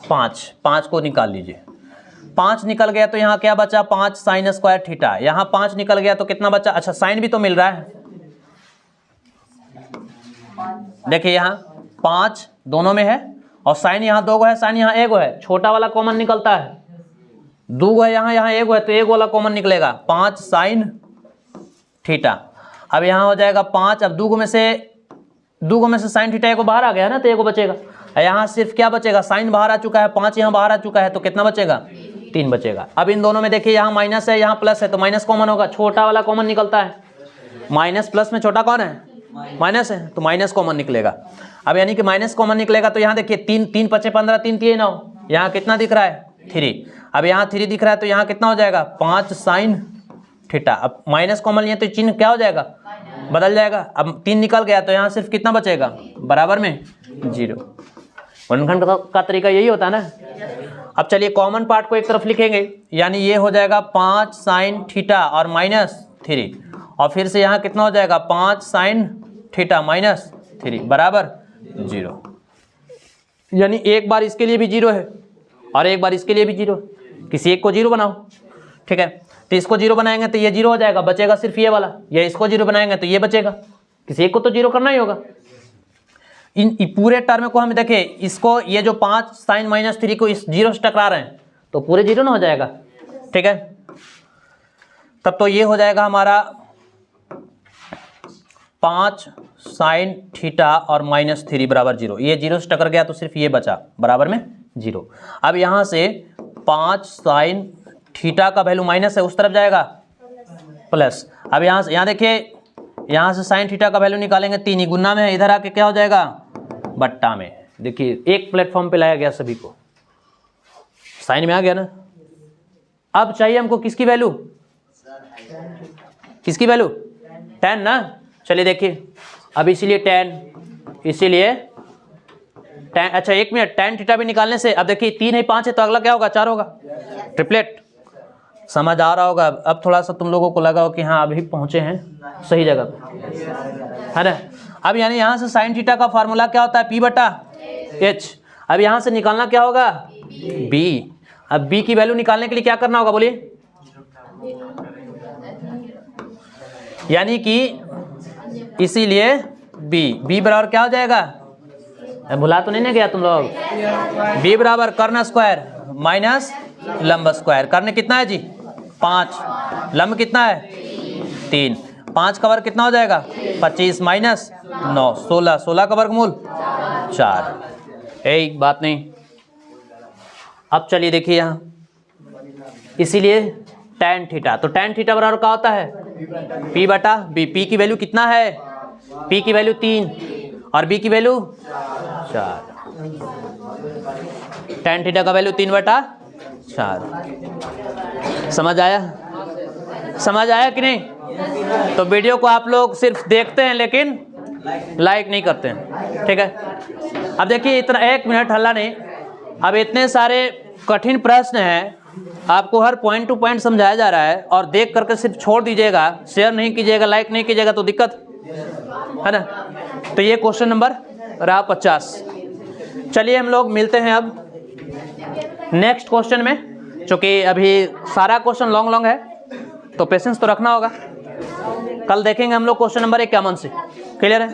5। 5 को निकाल लीजिए, 5 निकल गया तो यहाँ क्या बचा, 5 साइन स्क्वायर थीटा। यहाँ 5 निकल गया तो कितना बचा, अच्छा साइन भी तो मिल रहा है। देखिए यहाँ 5 दोनों में है, और साइन यहाँ 2 है, साइन यहाँ 1 है, छोटा वाला कॉमन निकलता है। 2 है यहाँ, यहाँ 1 है, तो 1 वाला कॉमन निकलेगा, 5 साइन थीटा। अब यहाँ हो जाएगा 5, अब 2 में से साइन थीटा 1 बाहर आ गया ना, तो 1 बचेगा। यहाँ सिर्फ क्या बचेगा, साइन बाहर आ चुका है, 5 यहाँ बाहर आ चुका है, तो कितना बचेगा, 3 बचेगा। अब इन दोनों में देखिए यहाँ माइनस है, यहाँ प्लस है, तो माइनस कॉमन होगा, छोटा वाला कॉमन निकलता है। माइनस प्लस में छोटा कौन है, माइनस है, तो माइनस कॉमन निकलेगा। अब यानी कि माइनस कॉमन निकलेगा तो यहाँ देखिए 3 5 15, 3 3 9, यहाँ कितना दिख रहा है, 3। अब यहाँ 3 दिख रहा है, तो यहाँ कितना हो जाएगा, 5 साइन थीटा। अब माइनस कॉमन लिए तो चिन्ह क्या हो जाएगा, बदल जाएगा। अब 3 निकल गया तो यहाँ सिर्फ कितना बचेगा, बराबर में 0। गुणनखंड का तरीका यही होता है ना। अब चलिए कॉमन पार्ट को एक तरफ लिखेंगे, यानी ये हो जाएगा 5 साइन थीटा और माइनस 3, और फिर से यहाँ कितना हो जाएगा, 5 साइन थीटा माइनस 3 बराबर 0। यानी एक बार इसके लिए भी 0 है और एक बार इसके लिए भी 0 है। किसी एक को 0 बनाओ, ठीक है। तो इसको 0 बनाएंगे तो ये 0 हो जाएगा, बचेगा सिर्फ ये वाला, या इसको 0 बनाएंगे तो ये बचेगा। किसी एक को तो 0 करना ही होगा। इन पूरे टर्म को हम देखें, इसको ये जो 5 साइन माइनस 3 को इस 0 से टकरा रहे हैं, तो पूरे 0 ना हो जाएगा, ठीक है। तब तो ये हो जाएगा हमारा 5 साइन थीटा और माइनस 3 बराबर 0। ये 0 से टकर गया तो सिर्फ ये बचा, बराबर में 0। अब यहाँ से 5 साइन थीटा का वैल्यू माइनस है, उस तरफ जाएगा प्लस, अब यहाँ देखिए, यहाँ से साइन थीटा का वैल्यू निकालेंगे 3 ही गुना में है, इधर आके क्या हो जाएगा बट्टा में। देखिए एक प्लेटफॉर्म पे लाया गया सभी को, साइन में आ गया ना। अब चाहिए हमको किसकी वैल्यू, किसकी वैल्यू, tan ना। चलिए देखिए, अब इसीलिए tan, इसीलिए tan, अच्छा एक मिनट, tan थीटा भी निकालने से, अब देखिए 3 है 5 है तो अगला क्या होगा 4 होगा, ट्रिपलेट। समझ आ रहा होगा अब थोड़ा सा तुम लोगों को लगा हो कि हाँ अभी पहुंचे हैं सही जगह पे, है ना। अब यानी यहाँ से साइन थीटा का फार्मूला क्या होता है P बटा H। अब यहाँ से निकालना क्या होगा B। अब B की वैल्यू निकालने के लिए क्या करना होगा बोलिए, यानी कि इसीलिए B बराबर क्या हो जाएगा, भुला तो नहीं ना गया तुम लोग, B बराबर कर्ण स्क्वायर माइनस लंब स्क्वायर। कर्ण कितना है जी 5, लंब कितना है 3, 5 का वर्ग कितना हो जाएगा 25 माइनस 9 16, 16 का वर्गमूल 4। एक बात नहीं। अब चलिए देखिए यहाँ, इसीलिए tan थीटा, तो tan थीटा बराबर क्या होता है P बटा B। P की वैल्यू कितना है, P की वैल्यू 3 और B की वैल्यू 4। tan थीटा का वैल्यू 3 बटा 4। समझ आया, समझ आया कि नहीं। तो वीडियो को आप लोग सिर्फ देखते हैं लेकिन लाइक नहीं करते हैं, ठीक है। अब देखिए इतना, 1 मिनट हल्ला नहीं। अब इतने सारे कठिन प्रश्न हैं, आपको हर पॉइंट टू पॉइंट समझाया जा रहा है और देख करके सिर्फ छोड़ दीजिएगा, शेयर नहीं कीजिएगा, लाइक नहीं कीजिएगा तो दिक्कत है ना। तो ये क्वेश्चन नंबर रहा 50। चलिए हम लोग मिलते हैं अब नेक्स्ट क्वेश्चन में, क्योंकि अभी सारा क्वेश्चन लॉन्ग है तो पेशेंस तो रखना होगा। कल देखेंगे हम लोग क्वेश्चन नंबर 51 से, क्लियर है।